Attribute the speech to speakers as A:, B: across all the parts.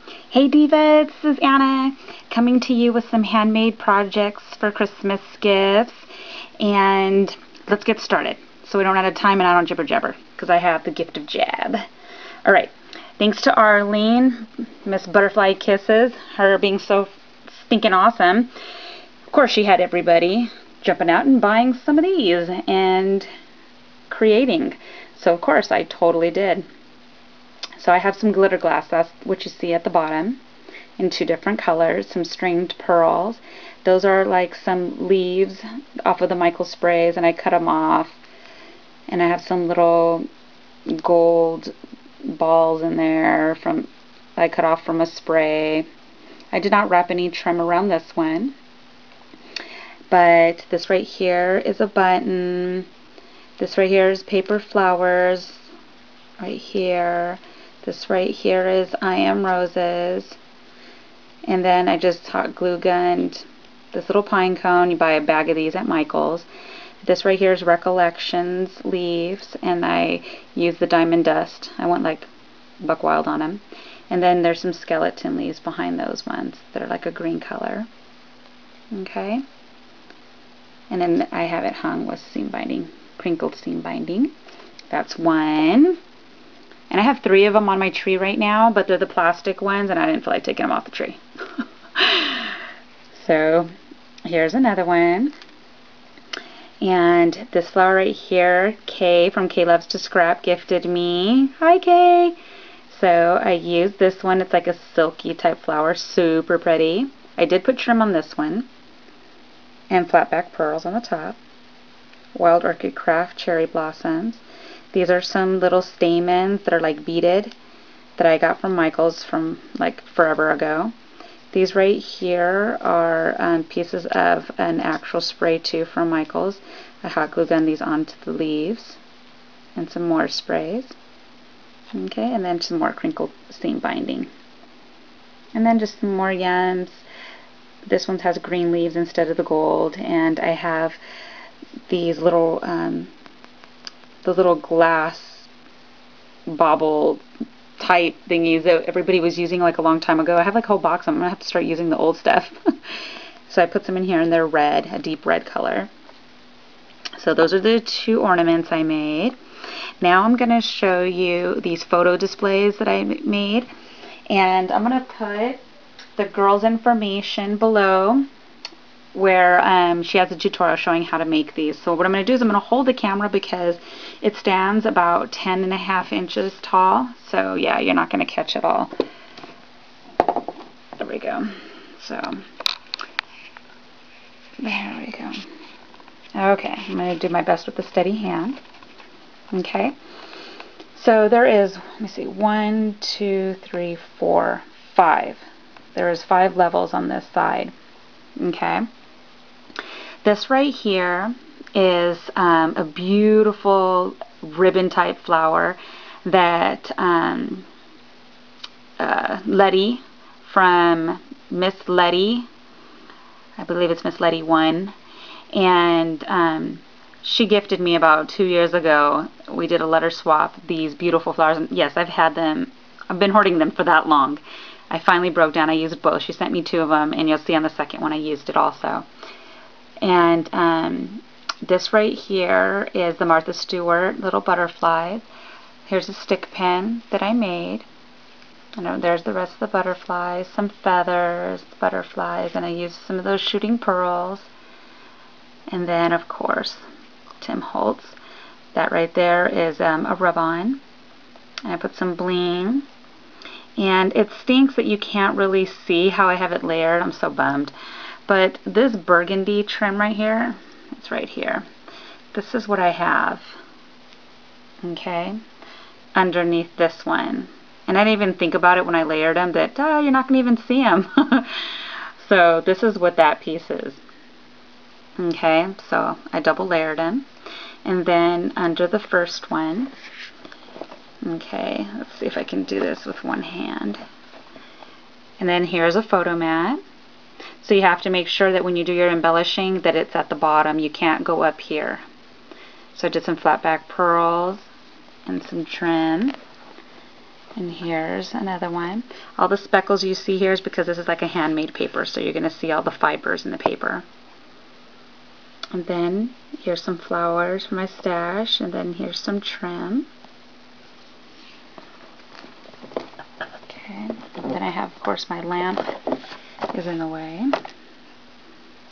A: Hey Diva, this is Anna coming to you with some handmade projects for Christmas gifts, and let's get started so we don't run out of time and I don't jibber jabber because I have the gift of jab. Alright, thanks to Arlene, Miss Butterfly Kisses, her being so stinking awesome. Of course she had everybody jumping out and buying some of these and creating, so of course I totally did. So I have some glitter glass, that's what you see at the bottom, in two different colors, some stringed pearls. Those are like some leaves off of the Michael sprays, and I cut them off. And I have some little gold balls in there from I cut off from a spray. I did not wrap any trim around this one. But this right here is a button. This right here is paper flowers. Right here. This right here is I Am Roses. And then I just hot glue gunned this little pine cone. You buy a bag of these at Michael's. This right here is Recollections leaves, and I used the diamond dust. I went like buck wild on them. And then there's some skeleton leaves behind those ones that are like a green color. Okay. And then I have it hung with seam binding, crinkled seam binding. That's one. And I have 3 of them on my tree right now, but they're the plastic ones, and I didn't feel like taking them off the tree. So here's another one. And this flower right here, Kay from Kay Loves to Scrap gifted me. Hi, Kay! So I used this one. It's like a silky type flower, super pretty. I did put trim on this one. And flat back pearls on the top. Wild Orchid Craft cherry blossoms. These are some little stamens that are like beaded that I got from Michael's from like forever ago. These right here are pieces of an actual spray too from Michael's. I hot glue gun these onto the leaves and some more sprays. Okay, and then some more crinkled seam binding. And then just some more yams. This one has green leaves instead of the gold, and I have these little the little glass bobble type thingies that everybody was using like a long time ago. I have like a whole box of them. I'm going to have to start using the old stuff. So I put some in here, and they're red, a deep red color. So those are the 2 ornaments I made. Now I'm going to show you these photo displays that I made. And I'm going to put the girl's information below where she has a tutorial showing how to make these. So what I'm going to do is I'm going to hold the camera because it stands about 10.5 inches tall. So yeah, you're not going to catch it all. There we go. So there we go. Okay, I'm going to do my best with the steady hand. Okay. So there is, let me see, 1, 2, 3, 4, 5. There is 5 levels on this side. Okay. This right here is a beautiful ribbon type flower that Letty from Miss Letty, I believe it's Miss Letty 1, and she gifted me about 2 years ago. We did a letter swap, these beautiful flowers, and yes, I've had them, I've been hoarding them for that long. I finally broke down. I used both. She sent me 2 of them, and you'll see on the second one I used it also. And this right here is the Martha Stewart little butterfly. Here's a stick pin that I made. And there's the rest of the butterflies, some feathers, butterflies, and I used some of those shooting pearls. And then, of course, Tim Holtz. That right there is a rub-on. And I put some bling. And it stinks that you can't really see how I have it layered. I'm so bummed. But this burgundy trim right here, it's right here. This is what I have, okay, underneath this one. And I didn't even think about it when I layered them that you're not going to even see them. So this is what that piece is. Okay, so I double layered them. And then under the first one, okay, let's see if I can do this with one hand. And then here's a photo mat. So you have to make sure that when you do your embellishing that it's at the bottom. You can't go up here. So I did some flat back pearls and some trim. And here's another one. All the speckles you see here is because this is like a handmade paper, so you're going to see all the fibers in the paper. And then here's some flowers for my stash, and then here's some trim. Okay, and then I have, of course, my lamp is in the way.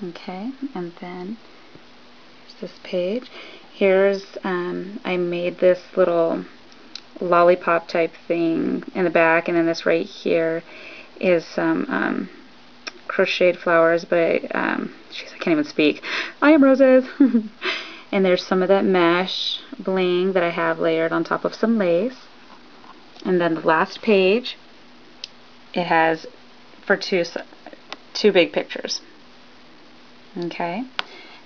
A: Okay, and then here's this page. Here's, I made this little lollipop type thing in the back, and then this right here is some crocheted flowers, but jeez, I can't even speak. I am roses. And there's some of that mesh bling that I have layered on top of some lace. And then the last page, it has for two big pictures. Okay,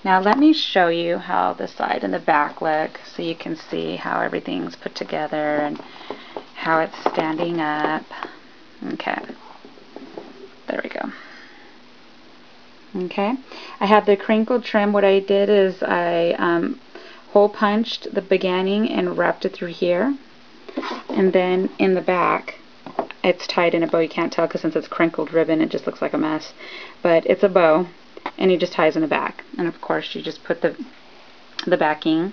A: now let me show you how the side and the back look, so you can see how everything's put together and how it's standing up. Okay, there we go. Okay, I have the crinkled trim. What I did is I hole punched the beginning and wrapped it through here, and then in the back it's tied in a bow. You can't tell because since it's crinkled ribbon it just looks like a mess, but it's a bow, and it just ties in the back. And of course you just put the backing,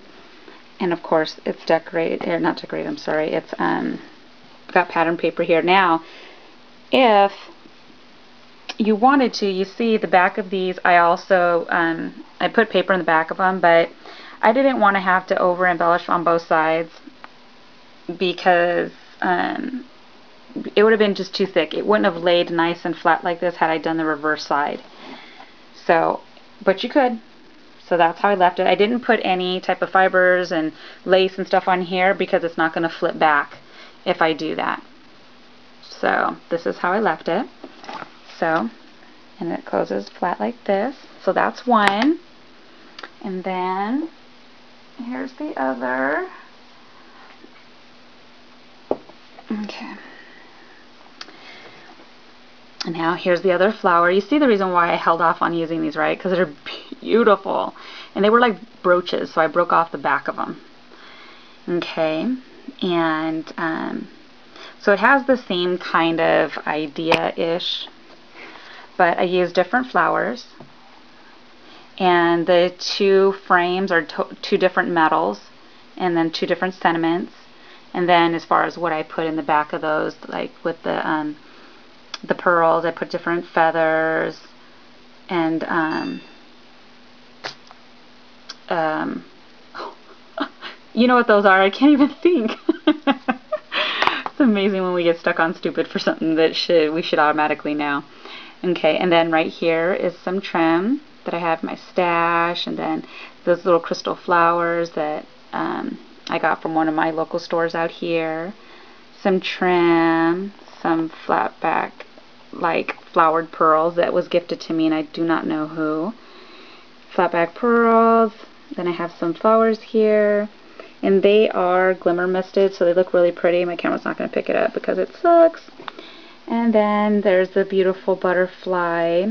A: and of course it's decorated, or not decorated, I'm sorry, it's got pattern paper here. Now if you wanted to, you see the back of these, I also I put paper in the back of them, but I didn't want to have to over embellish on both sides because it would have been just too thick. It wouldn't have laid nice and flat like this had I done the reverse side. So, but you could. So that's how I left it. I didn't put any type of fibers and lace and stuff on here because it's not going to flip back if I do that. So this is how I left it. So, and it closes flat like this. So that's one. And then here's the other. Okay. And now here's the other flower. You see the reason why I held off on using these, right? Because they're beautiful. And they were like brooches, so I broke off the back of them. Okay. And so it has the same kind of idea-ish, but I used different flowers. And the two frames are two different metals, and then two different sentiments. And then as far as what I put in the back of those, like with the pearls, I put different feathers, and you know what those are? I can't even think. It's amazing when we get stuck on stupid for something that we should automatically know. Okay, and then right here is some trim that I have in my stash, and then those little crystal flowers that I got from one of my local stores out here. Some trim, some flat back like flowered pearls that was gifted to me, and I do not know who. Flat back pearls. Then I have some flowers here, and they are glimmer misted, so they look really pretty. My camera's not going to pick it up because it sucks. And then there's the beautiful butterfly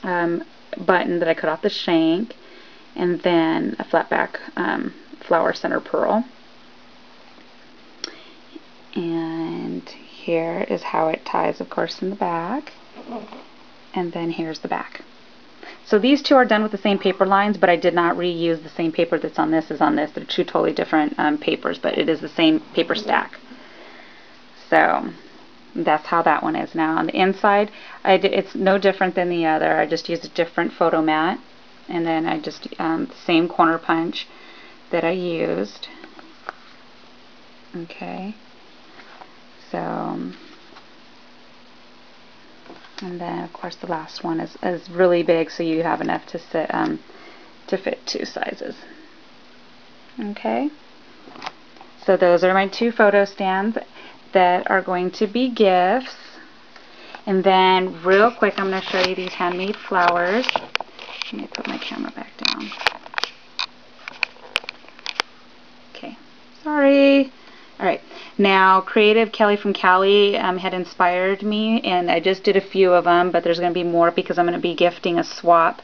A: button that I cut off the shank, and then a flat back flower center pearl. And here is how it ties, of course, in the back. And then here's the back. So these two are done with the same paper lines, but I did not reuse the same paper that's on this as on this. They're two totally different papers, but it is the same paper stack. So that's how that one is. Now on the inside, it's no different than the other. I just used a different photo mat, and then I just the same corner punch that I used. Okay. So, and then of course the last one is really big, so you have enough to sit to fit two sizes. Okay. So those are my two photo stands that are going to be gifts. And then real quick, I'm going to show you these handmade flowers. Let me put my camera back down. Okay. Sorry. Alright, now Creative Kelly from Cali had inspired me, and I just did a few of them, but there's going to be more because I'm going to be gifting a swap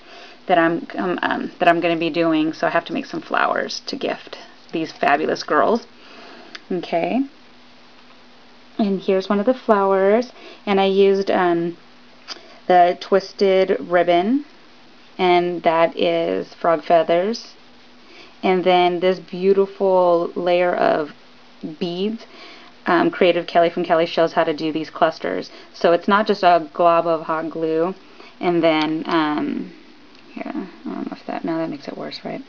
A: that I'm going to be doing, so I have to make some flowers to gift these fabulous girls. Okay. And here's one of the flowers, and I used the twisted ribbon, and that is frog feathers. And then this beautiful layer of beads. Creative Kelly from Kelly shows how to do these clusters. So it's not just a glob of hot glue, and then here, I don't know if that, no, that makes it worse, right?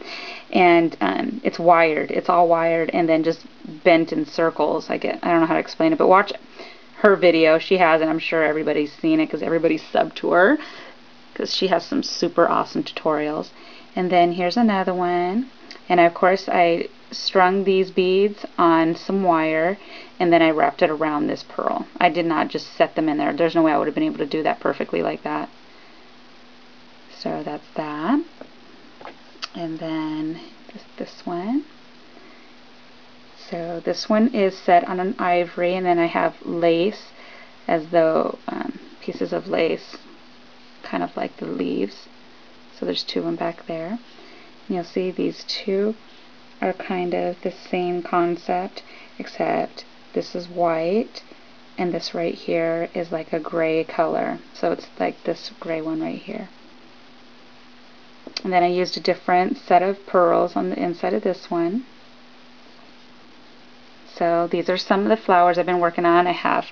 A: And it's wired. It's all wired and then just bent in circles. I don't know how to explain it, but watch her video. She has it. I'm sure everybody's seen it because everybody's subbed to her because she has some super awesome tutorials. And then here's another one. And of course I strung these beads on some wire, and then I wrapped it around this pearl. I did not just set them in there. There's no way I would have been able to do that perfectly like that. So that's that. And then this one. So this one is set on an ivory, and then I have lace, as though pieces of lace, kind of like the leaves. So there's two of them back there. And you'll see these two are kind of the same concept, except this is white and this right here is like a gray color. So it's like this gray one right here. And then I used a different set of pearls on the inside of this one. So these are some of the flowers I've been working on. I have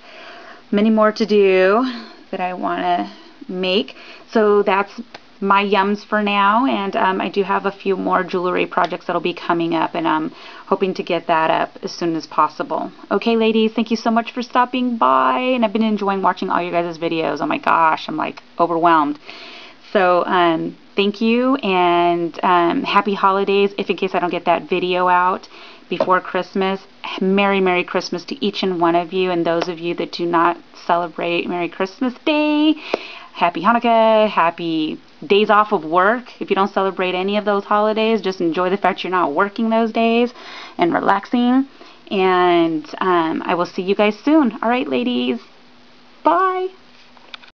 A: many more to do that I want to make. So that's my yums for now, and I do have a few more jewelry projects that'll be coming up, and I'm hoping to get that up as soon as possible. Okay, ladies, thank you so much for stopping by, and I've been enjoying watching all your guys' videos. Oh my gosh, I'm like overwhelmed. So thank you, and happy holidays. If in case I don't get that video out before Christmas, Merry Christmas to each and one of you, and those of you that do not celebrate Merry Christmas Day, Happy Hanukkah, happy days off of work. If you don't celebrate any of those holidays, just enjoy the fact you're not working those days and relaxing. And I will see you guys soon. All right, ladies. Bye.